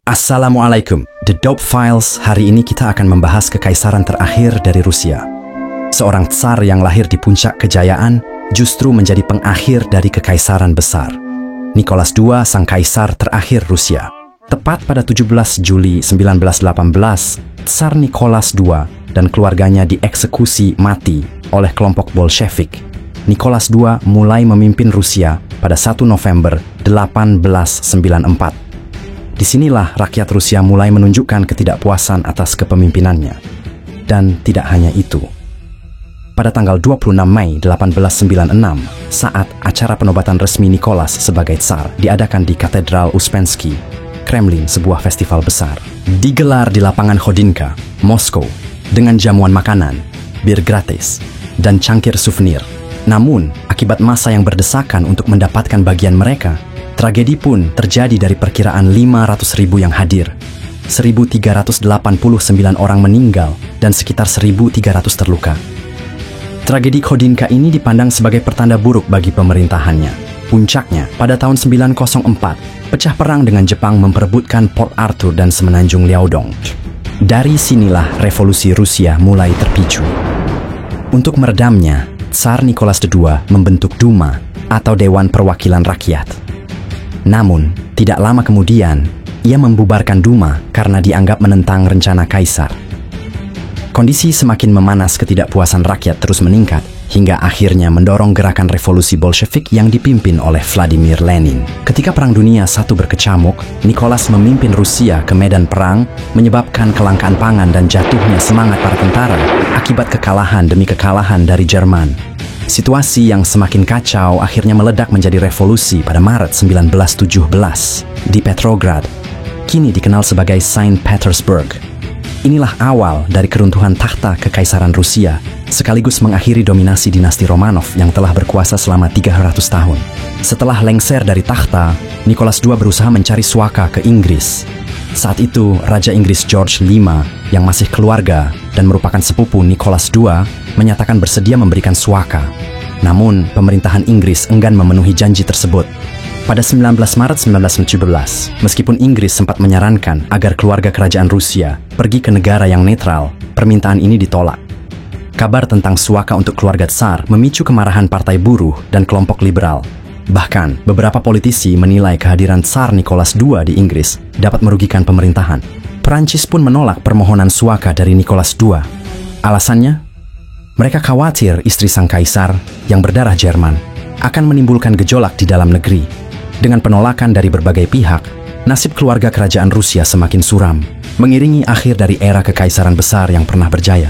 Assalamualaikum. The Dope Files. Hari ini kita akan membahas kekaisaran terakhir dari Rusia. Seorang tsar yang lahir di puncak kejayaan justru menjadi pengakhir dari kekaisaran besar. Nicholas II, sang kaisar terakhir Rusia. Tepat pada 17 Juli 1918, Tsar Nicholas II dan keluarganya dieksekusi mati oleh kelompok Bolshevik. Nicholas II mulai memimpin Rusia pada 1 November 1894. Disinilah rakyat Rusia mulai menunjukkan ketidakpuasan atas kepemimpinannya. Dan tidak hanya itu. Pada tanggal 26 Mei 1896, saat acara penobatan resmi Nicholas sebagai tsar diadakan di Katedral Uspensky, Kremlin, sebuah festival besar, digelar di lapangan Khodinka, Moskow, dengan jamuan makanan, bir gratis, dan cangkir souvenir. Namun, akibat massa yang berdesakan untuk mendapatkan bagian mereka, tragedi pun terjadi dari perkiraan 500.000 yang hadir. 1.389 orang meninggal dan sekitar 1.300 terluka. Tragedi Khodinka ini dipandang sebagai pertanda buruk bagi pemerintahannya. Puncaknya, pada tahun 904, pecah perang dengan Jepang memperebutkan Port Arthur dan semenanjung Liaodong. Dari sinilah revolusi Rusia mulai terpicu. Untuk meredamnya, Tsar Nicholas II membentuk Duma atau Dewan Perwakilan Rakyat. Namun, tidak lama kemudian, ia membubarkan Duma karena dianggap menentang rencana kaisar. Kondisi semakin memanas, ketidakpuasan rakyat terus meningkat, hingga akhirnya mendorong gerakan revolusi Bolshevik yang dipimpin oleh Vladimir Lenin. Ketika Perang Dunia I berkecamuk, Nicholas memimpin Rusia ke medan perang, menyebabkan kelangkaan pangan dan jatuhnya semangat para tentara akibat kekalahan demi kekalahan dari Jerman. Situasi yang semakin kacau akhirnya meledak menjadi revolusi pada Maret 1917 di Petrograd, kini dikenal sebagai Saint Petersburg. Inilah awal dari keruntuhan takhta kekaisaran Rusia, sekaligus mengakhiri dominasi dinasti Romanov yang telah berkuasa selama 300 tahun. Setelah lengser dari takhta, Nicholas II berusaha mencari suaka ke Inggris. Saat itu, Raja Inggris George V yang masih keluarga dan merupakan sepupu Nicholas II menyatakan bersedia memberikan suaka. Namun, pemerintahan Inggris enggan memenuhi janji tersebut. Pada 19 Maret 1917, meskipun Inggris sempat menyarankan agar keluarga kerajaan Rusia pergi ke negara yang netral, permintaan ini ditolak. Kabar tentang suaka untuk keluarga tsar memicu kemarahan partai buruh dan kelompok liberal. Bahkan, beberapa politisi menilai kehadiran Tsar Nicholas II di Inggris dapat merugikan pemerintahan. Perancis pun menolak permohonan suaka dari Nicholas II. Alasannya, mereka khawatir istri sang kaisar yang berdarah Jerman akan menimbulkan gejolak di dalam negeri. Dengan penolakan dari berbagai pihak, nasib keluarga kerajaan Rusia semakin suram, mengiringi akhir dari era kekaisaran besar yang pernah berjaya.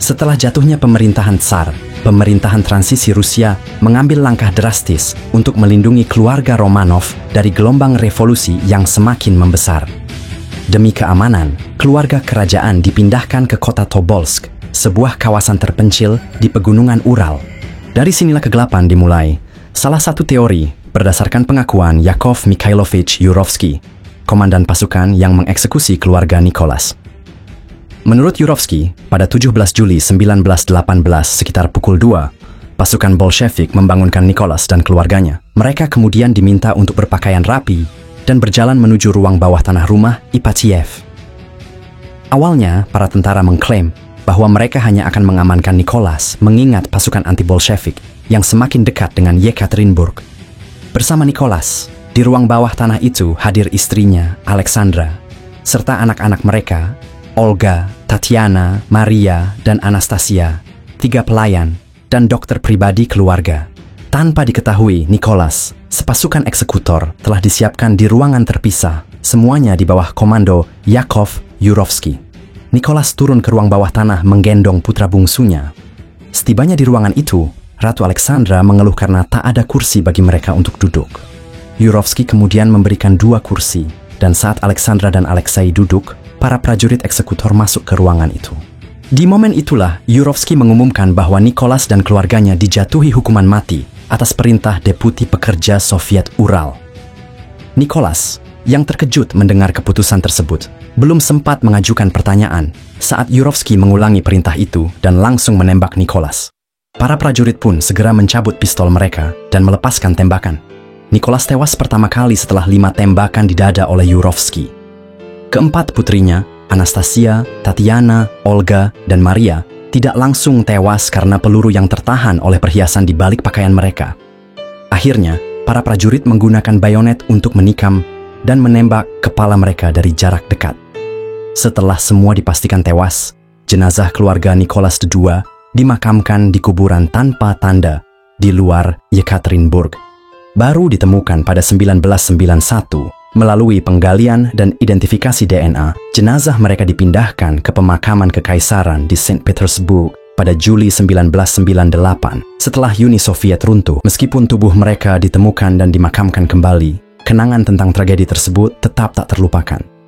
Setelah jatuhnya pemerintahan tsar, pemerintahan transisi Rusia mengambil langkah drastis untuk melindungi keluarga Romanov dari gelombang revolusi yang semakin membesar. Demi keamanan, keluarga kerajaan dipindahkan ke kota Tobolsk, sebuah kawasan terpencil di pegunungan Ural. Dari sinilah kegelapan dimulai. Salah satu teori berdasarkan pengakuan Yakov Mikhailovich Yurovsky, komandan pasukan yang mengeksekusi keluarga Nicholas. Menurut Yurovsky, pada 17 Juli 1918 sekitar pukul 2, pasukan Bolshevik membangunkan Nicholas dan keluarganya. Mereka kemudian diminta untuk berpakaian rapi dan berjalan menuju ruang bawah tanah rumah Ipatiev. Awalnya, para tentara mengklaim bahwa mereka hanya akan mengamankan Nicholas mengingat pasukan anti-Bolshevik yang semakin dekat dengan Yekaterinburg. Bersama Nicholas, di ruang bawah tanah itu hadir istrinya, Alexandra, serta anak-anak mereka, Olga, Tatiana, Maria, dan Anastasia, 3 pelayan, dan dokter pribadi keluarga. Tanpa diketahui Nicholas, sepasukan eksekutor telah disiapkan di ruangan terpisah, semuanya di bawah komando Yakov Yurovsky. Nicholas turun ke ruang bawah tanah menggendong putra bungsunya. Setibanya di ruangan itu, Ratu Alexandra mengeluh karena tak ada kursi bagi mereka untuk duduk. Yurovsky kemudian memberikan 2 kursi, dan saat Alexandra dan Alexei duduk, para prajurit eksekutor masuk ke ruangan itu. Di momen itulah, Yurovsky mengumumkan bahwa Nicholas dan keluarganya dijatuhi hukuman mati atas perintah Deputi Pekerja Soviet Ural. Nicholas, yang terkejut mendengar keputusan tersebut, belum sempat mengajukan pertanyaan saat Yurovsky mengulangi perintah itu dan langsung menembak Nicholas. Para prajurit pun segera mencabut pistol mereka dan melepaskan tembakan. Nicholas tewas pertama kali setelah 5 tembakan di dada oleh Yurovsky. Keempat putrinya, Anastasia, Tatiana, Olga, dan Maria, tidak langsung tewas karena peluru yang tertahan oleh perhiasan di balik pakaian mereka. Akhirnya, para prajurit menggunakan bayonet untuk menikam dan menembak kepala mereka dari jarak dekat. Setelah semua dipastikan tewas, jenazah keluarga Nicholas II dimakamkan di kuburan tanpa tanda di luar Yekaterinburg. Baru ditemukan pada 1991, melalui penggalian dan identifikasi DNA, jenazah mereka dipindahkan ke pemakaman kekaisaran di Saint Petersburg pada Juli 1998 setelah Uni Soviet runtuh. Meskipun tubuh mereka ditemukan dan dimakamkan kembali, kenangan tentang tragedi tersebut tetap tak terlupakan.